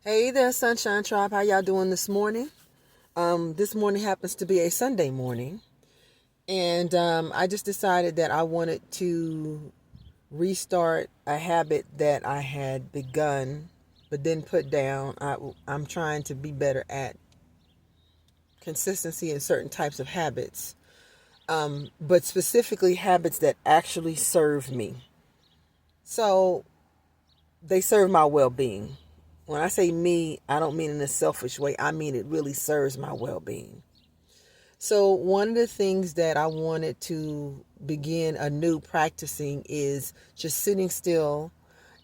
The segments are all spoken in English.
Hey there, Sunshine Tribe. How y'all doing this morning? This morning happens to be a Sunday morning, and I just decided that I wanted to restart a habit that I had begun but didn't put down. I'm trying to be better at consistency in certain types of habits, but specifically habits that actually serve me. So they serve my well-being. When I say me, I don't mean in a selfish way. I mean it really serves my well-being. So one of the things that I wanted to begin anew practicing is just sitting still.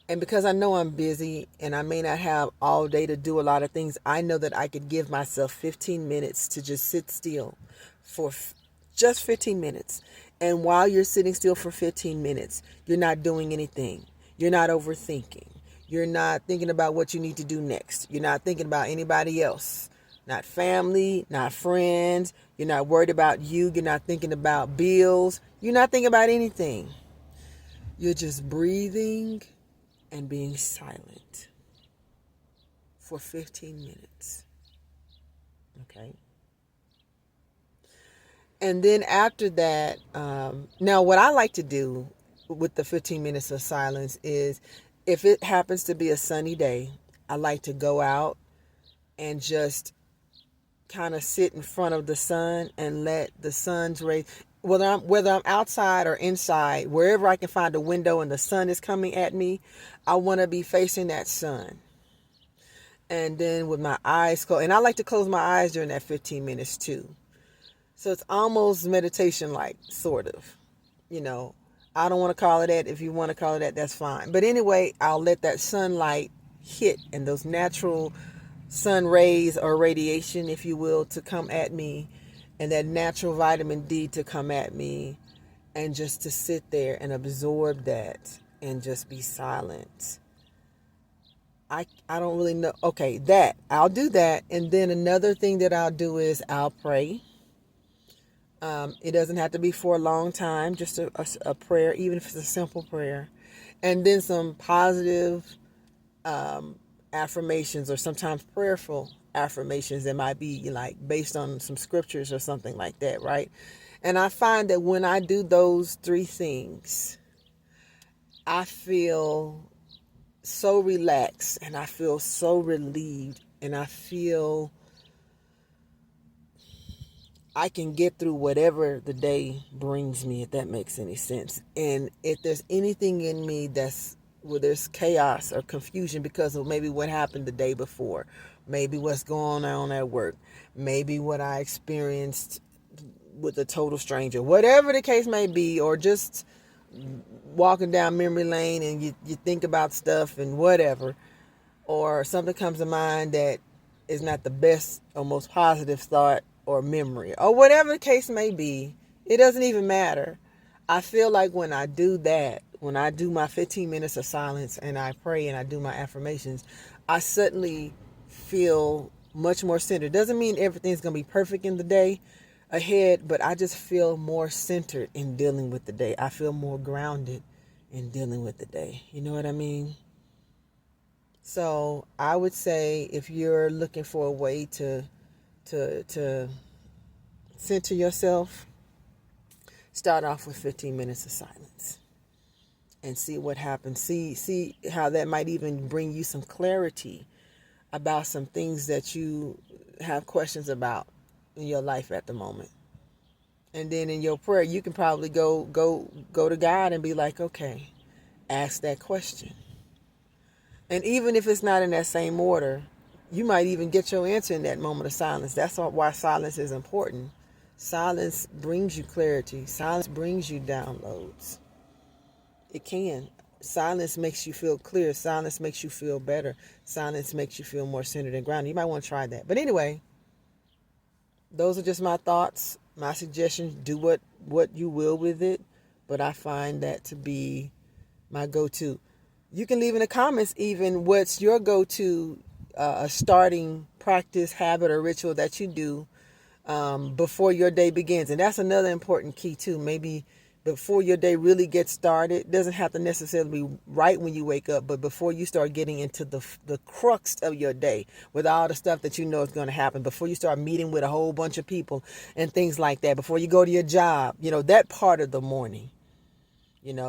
And because I know I'm busy and I may not have all day to do a lot of things, I know that I could give myself 15 minutes to just sit still for just 15 minutes. And while you're sitting still for 15 minutes, you're not doing anything. You're not overthinking. You're not thinking about what you need to do next. You're not thinking about anybody else, not family, not friends. You're not worried about you. You're not thinking about bills. You're not thinking about anything. You're just breathing and being silent for 15 minutes. Okay. And then after that, now what I like to do with the 15 minutes of silence is if it happens to be a sunny day, I like to go out and just kind of sit in front of the sun and let the sun's rays, whether I'm outside or inside, wherever I can find a window and the sun is coming at me, I want to be facing that sun. And then with my eyes closed, and I like to close my eyes during that 15 minutes too. So it's almost meditation like, sort of. You know, I don't want to call it that. If you want to call it that, that's fine. But anyway, I'll let that sunlight hit and those natural sun rays or radiation, if you will, to come at me, and that natural vitamin D to come at me, and just to sit there and absorb that and just be silent. I don't really know. Okay, that I'll do that. And then another thing that I'll do is I'll pray. It doesn't have to be for a long time, just a prayer, even if it's a simple prayer. And then some positive affirmations, or sometimes prayerful affirmations that might be like based on some scriptures or something like that, right? And I find that when I do those three things, I feel so relaxed and I feel so relieved, and I feel I can get through whatever the day brings me, if that makes any sense. And if there's anything in me that's where there's chaos or confusion because of maybe what happened the day before, maybe what's going on at work, maybe what I experienced with a total stranger, whatever the case may be, or just walking down memory lane and you think about stuff and whatever, or something comes to mind that is not the best or most positive thought or memory, or whatever the case may be, it doesn't even matter. I feel like when I do that, when I do my 15 minutes of silence and I pray and I do my affirmations, I suddenly feel much more centered. Doesn't mean everything's going to be perfect in the day ahead, but I just feel more centered in dealing with the day. I feel more grounded in dealing with the day. You know what I mean? So I would say if you're looking for a way to center yourself, start off with 15 minutes of silence and see what happens. See how that might even bring you some clarity about some things that you have questions about in your life at the moment. And then in your prayer, you can probably go to God and be like, okay, ask that question. And even if it's not in that same order, you might even get your answer in that moment of silence. That's why silence is important. Silence brings you clarity. Silence brings you downloads. It can. Silence makes you feel clear. Silence makes you feel better. Silence makes you feel more centered and grounded. You might want to try that. But anyway, those are just my thoughts, my suggestions. Do what you will with it. But I find that to be my go-to. You can leave in the comments even what's your go-to starting practice, habit, or ritual that you do before your day begins. And that's another important key too. Maybe before your day really gets started. It doesn't have to necessarily be right when you wake up, but before you start getting into the crux of your day with all the stuff that you know is going to happen, before you start meeting with a whole bunch of people and things like that, before you go to your job, that part of the morning,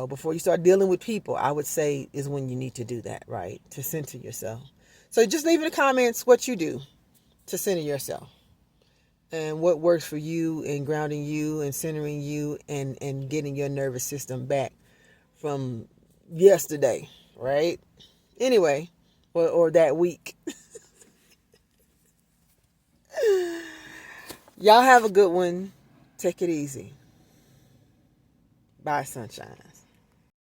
before you start dealing with people, I would say is when you need to do that, right? To center yourself. So just leave in the comments what you do to center yourself and what works for you in grounding you and centering you and getting your nervous system back from yesterday, right? Anyway, or that week. Y'all have a good one. Take it easy. Bye, sunshine.